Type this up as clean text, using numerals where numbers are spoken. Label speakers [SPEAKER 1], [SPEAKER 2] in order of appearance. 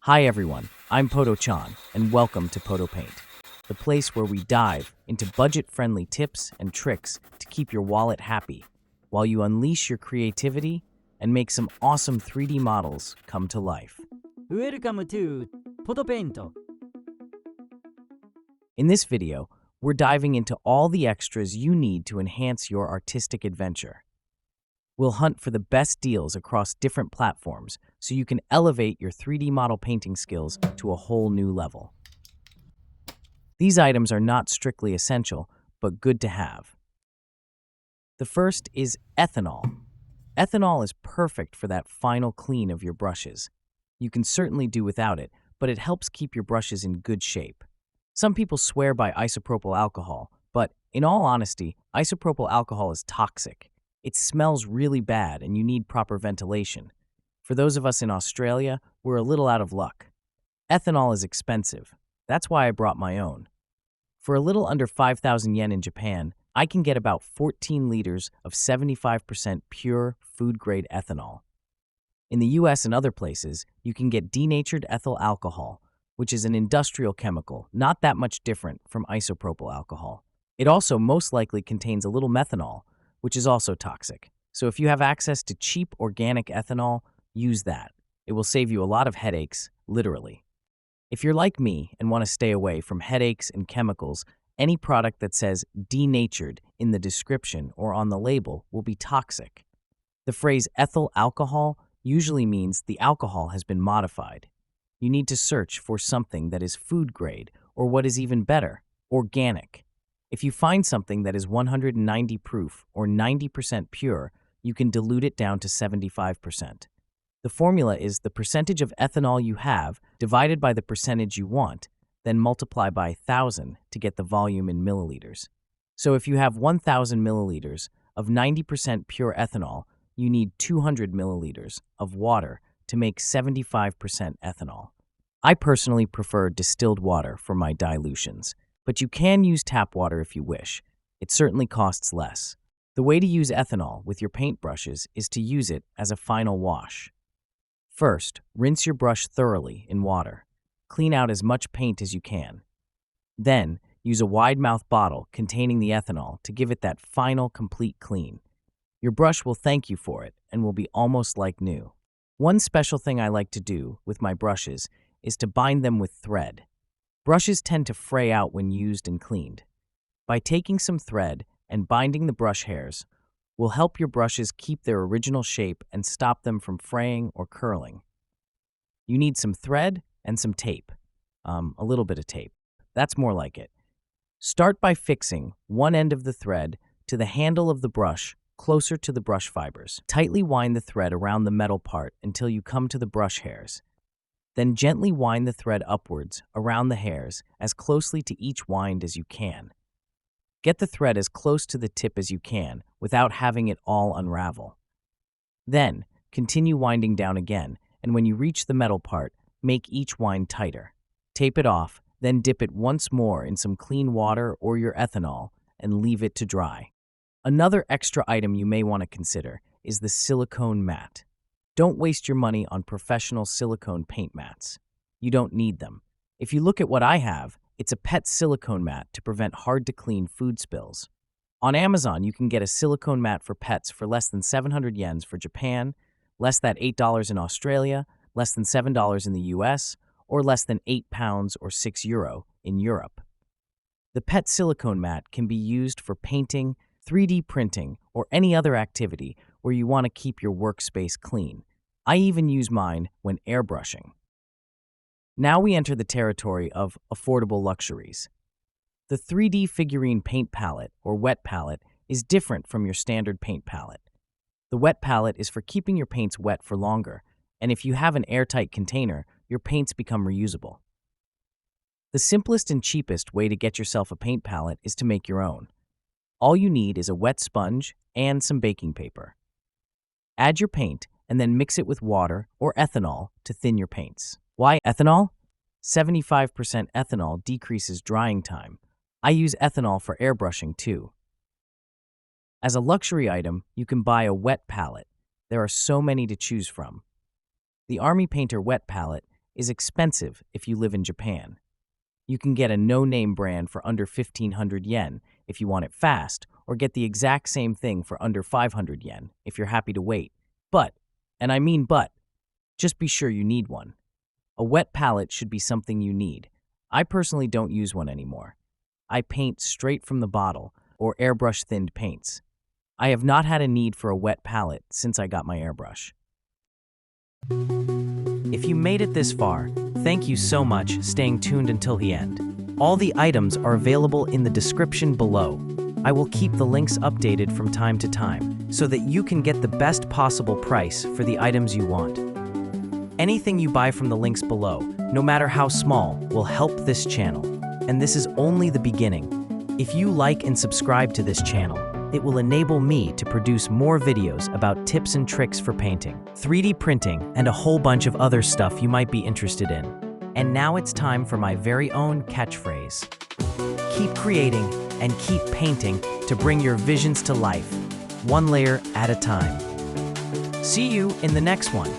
[SPEAKER 1] Hi everyone, I'm Poto-chan, and welcome to Poto Paint, the place where we dive into budget-friendly tips and tricks to keep your wallet happy, while you unleash your creativity and make some awesome 3D models come to life.
[SPEAKER 2] Welcome to Pt2.
[SPEAKER 1] In this video, we're diving into all the extras you need to enhance your artistic adventure. We'll hunt for the best deals across different platforms so you can elevate your 3D model painting skills to a whole new level. These items are not strictly essential, but good to have. The first is ethanol. Ethanol is perfect for that final clean of your brushes. You can certainly do without it, but it helps keep your brushes in good shape. Some people swear by isopropyl alcohol, but in all honesty, isopropyl alcohol is toxic. It smells really bad and you need proper ventilation. For those of us in Australia, we're a little out of luck. Ethanol is expensive. That's why I brought my own. For a little under 5,000 yen in Japan, I can get about 14 liters of 75% pure food-grade ethanol. In the US and other places, you can get denatured ethyl alcohol, which is an industrial chemical not that much different from isopropyl alcohol. It also most likely contains a little methanol, which is also toxic. So if you have access to cheap organic ethanol, use that. It will save you a lot of headaches, literally. If you're like me and want to stay away from headaches and chemicals, any product that says denatured in the description or on the label will be toxic. The phrase ethyl alcohol usually means the alcohol has been modified. You need to search for something that is food grade, or what is even better, organic. If you find something that is 190 proof or 90% pure, you can dilute it down to 75%. The formula is the percentage of ethanol you have divided by the percentage you want, then multiply by 1,000 to get the volume in milliliters. So if you have 1,000 milliliters of 90% pure ethanol, you need 200 milliliters of water to make 75% ethanol. I personally prefer distilled water for my dilutions, but you can use tap water if you wish. It certainly costs less. The way to use ethanol with your paintbrushes is to use it as a final wash. First, rinse your brush thoroughly in water. Clean out as much paint as you can. Then, use a wide-mouth bottle containing the ethanol to give it that final, complete clean. Your brush will thank you for it and will be almost like new. One special thing I like to do with my brushes is to bind them with thread. Brushes tend to fray out when used and cleaned. By taking some thread and binding the brush hairs will help your brushes keep their original shape and stop them from fraying or curling. You need some thread and some tape. A little bit of tape. That's more like it. Start by fixing one end of the thread to the handle of the brush closer to the brush fibers. Tightly wind the thread around the metal part until you come to the brush hairs. Then gently wind the thread upwards around the hairs as closely to each wind as you can. Get the thread as close to the tip as you can without having it all unravel. Then, continue winding down again, and when you reach the metal part, make each wind tighter. Tape it off, then dip it once more in some clean water or your ethanol and leave it to dry. Another extra item you may want to consider is the silicone mat. Don't waste your money on professional silicone paint mats. You don't need them. If you look at what I have, it's a pet silicone mat to prevent hard-to-clean food spills. On Amazon, you can get a silicone mat for pets for less than 700 yens for Japan, less than $8 in Australia, less than $7 in the US, or less than £8 or €6 in Europe. The pet silicone mat can be used for painting, 3D printing, or any other activity where you want to keep your workspace clean. I even use mine when airbrushing. Now we enter the territory of affordable luxuries. The 3D figurine paint palette, or wet palette, is different from your standard paint palette. The wet palette is for keeping your paints wet for longer, and if you have an airtight container, your paints become reusable. The simplest and cheapest way to get yourself a paint palette is to make your own. All you need is a wet sponge and some baking paper. Add your paint and then mix it with water or ethanol to thin your paints. Why ethanol? 75% ethanol decreases drying time. I use ethanol for airbrushing too. As a luxury item, you can buy a wet palette. There are so many to choose from. The Army Painter wet palette is expensive if you live in Japan. You can get a no-name brand for under 1,500 yen if you want it fast, or get the exact same thing for under 500 yen if you're happy to wait. But, and I mean but, just be sure you need one. A wet palette should be something you need. I personally don't use one anymore. I paint straight from the bottle or airbrush thinned paints. I have not had a need for a wet palette since I got my airbrush. If you made it this far, thank you so much staying tuned until the end. All the items are available in the description below. I will keep the links updated from time to time so that you can get the best possible price for the items you want. Anything you buy from the links below, no matter how small, will help this channel. And this is only the beginning. If you like and subscribe to this channel, it will enable me to produce more videos about tips and tricks for painting, 3D printing, and a whole bunch of other stuff you might be interested in. And now it's time for my very own catchphrase. Keep creating and keep painting to bring your visions to life, one layer at a time. See you in the next one.